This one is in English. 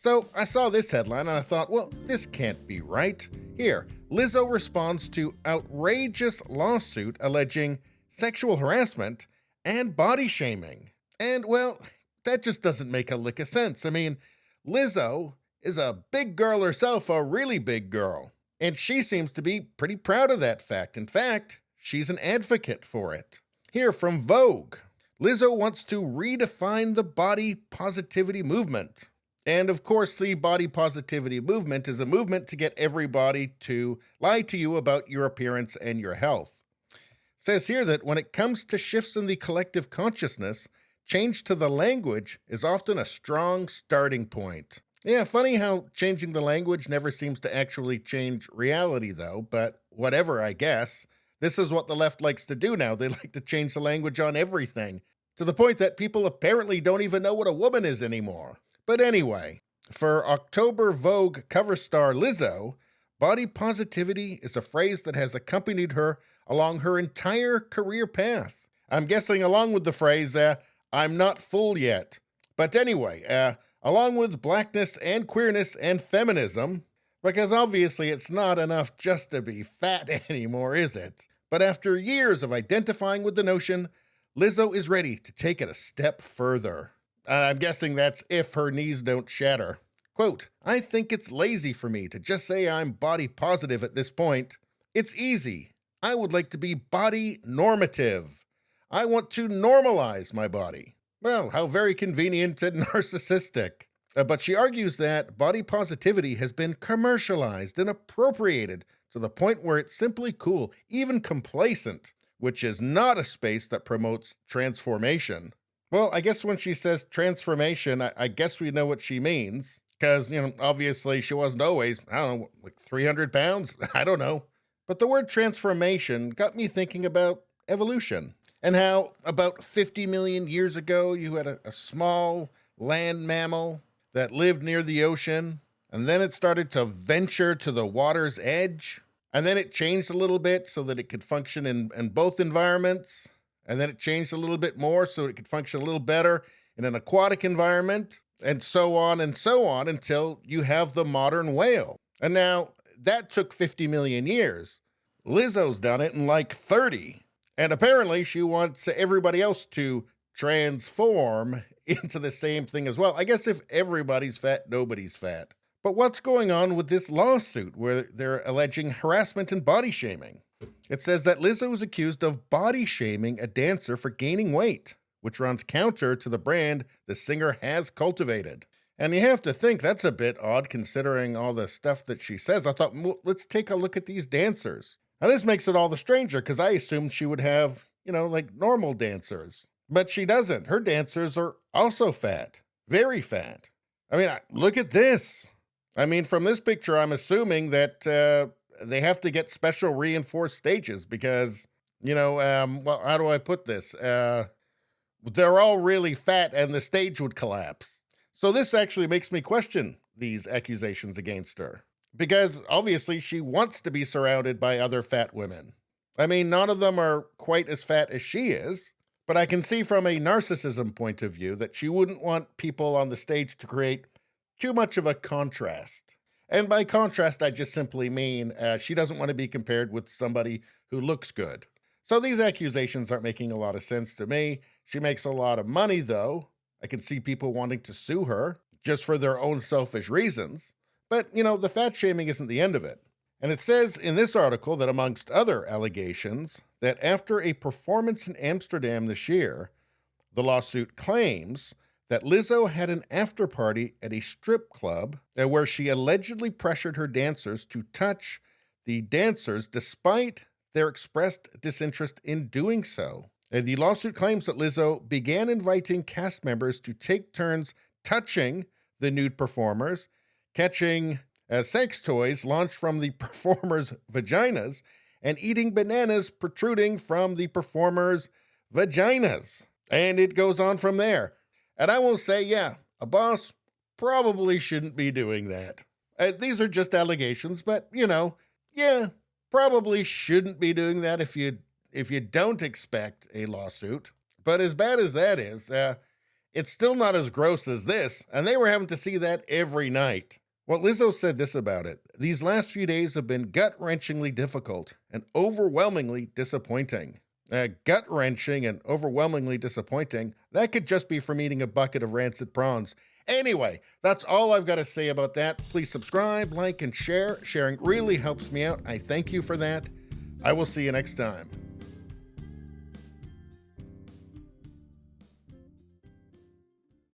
So I saw this headline and I thought, well, this can't be right. Here, Lizzo responds to outrageous lawsuit alleging sexual harassment and body shaming. And well, that just doesn't make a lick of sense. I mean, Lizzo is a big girl herself, a really big girl. And she seems to be pretty proud of that fact. In fact, she's an advocate for it. Here from Vogue, Lizzo wants to redefine the body positivity movement. And of course, the body positivity movement is a movement to get everybody to lie to you about your appearance and your health. It says here that when it comes to shifts in the collective consciousness, change to the language is often a strong starting point. Yeah, funny how changing the language never seems to actually change reality, though, but whatever, I guess. This is what the left likes to do now. They like to change the language on everything, to the point that people apparently don't even know what a woman is anymore. But anyway, for October Vogue cover star Lizzo, body positivity is a phrase that has accompanied her along her entire career path. I'm guessing along with the phrase, I'm not full yet. But anyway, along with blackness and queerness and feminism, because obviously it's not enough just to be fat anymore, is it? But after years of identifying with the notion, Lizzo is ready to take it a step further. I'm guessing that's if her knees don't shatter. Quote, I think it's lazy for me to just say I'm body positive at this point. It's easy. I would like to be body normative. I want to normalize my body. Well, how very convenient and narcissistic. But she argues that body positivity has been commercialized and appropriated to the point where it's simply cool, even complacent, which is not a space that promotes transformation. Well, I guess when she says transformation, I guess we know what she means. Because, obviously she wasn't always, I don't know, like 300 pounds? I don't know. But the word transformation got me thinking about evolution. And how about 50 million years ago, you had a small land mammal that lived near the ocean. And then it started to venture to the water's edge. And then it changed a little bit so that it could function in both environments. And then it changed a little bit more so it could function a little better in an aquatic environment, and so on until you have the modern whale. And now that took 50 million years. Lizzo's done it in like 30. And apparently she wants everybody else to transform into the same thing as well. I guess if everybody's fat, nobody's fat. But what's going on with this lawsuit where they're alleging harassment and body shaming? It says that Lizzo is accused of body shaming a dancer for gaining weight, which runs counter to the brand the singer has cultivated. And you have to think that's a bit odd considering all the stuff that she says. I thought, well, let's take a look at these dancers. Now this makes it all the stranger because I assumed she would have, like normal dancers. But she doesn't. Her dancers are also fat. Very fat. I mean, look at this. I mean, from this picture, I'm assuming that they have to get special reinforced stages because, well, how do I put this? They're all really fat and the stage would collapse. So this actually makes me question these accusations against her because obviously she wants to be surrounded by other fat women. I mean, none of them are quite as fat as she is, but I can see from a narcissism point of view that she wouldn't want people on the stage to create too much of a contrast. And by contrast, I just simply mean she doesn't want to be compared with somebody who looks good. So these accusations aren't making a lot of sense to me. She makes a lot of money, though. I can see people wanting to sue her just for their own selfish reasons. But, the fat shaming isn't the end of it. And it says in this article that amongst other allegations, that after a performance in Amsterdam this year, the lawsuit claims that Lizzo had an after party at a strip club where she allegedly pressured her dancers to touch the dancers despite their expressed disinterest in doing so. The lawsuit claims that Lizzo began inviting cast members to take turns touching the nude performers, catching sex toys launched from the performers' vaginas, and eating bananas protruding from the performers' vaginas. And it goes on from there. And I will say, yeah, a boss probably shouldn't be doing that. These are just allegations, but, yeah, probably shouldn't be doing that if you don't expect a lawsuit. But as bad as that is, It's still not as gross as this, and they were having to see that every night. Well, Lizzo said this about it: "These last few days have been gut-wrenchingly difficult and overwhelmingly disappointing." Gut-wrenching and overwhelmingly disappointing, that could just be from eating a bucket of rancid prawns. Anyway, that's all I've got to say about that. Please subscribe, like, and share. Sharing really helps me out. I thank you for that. I will see you next time.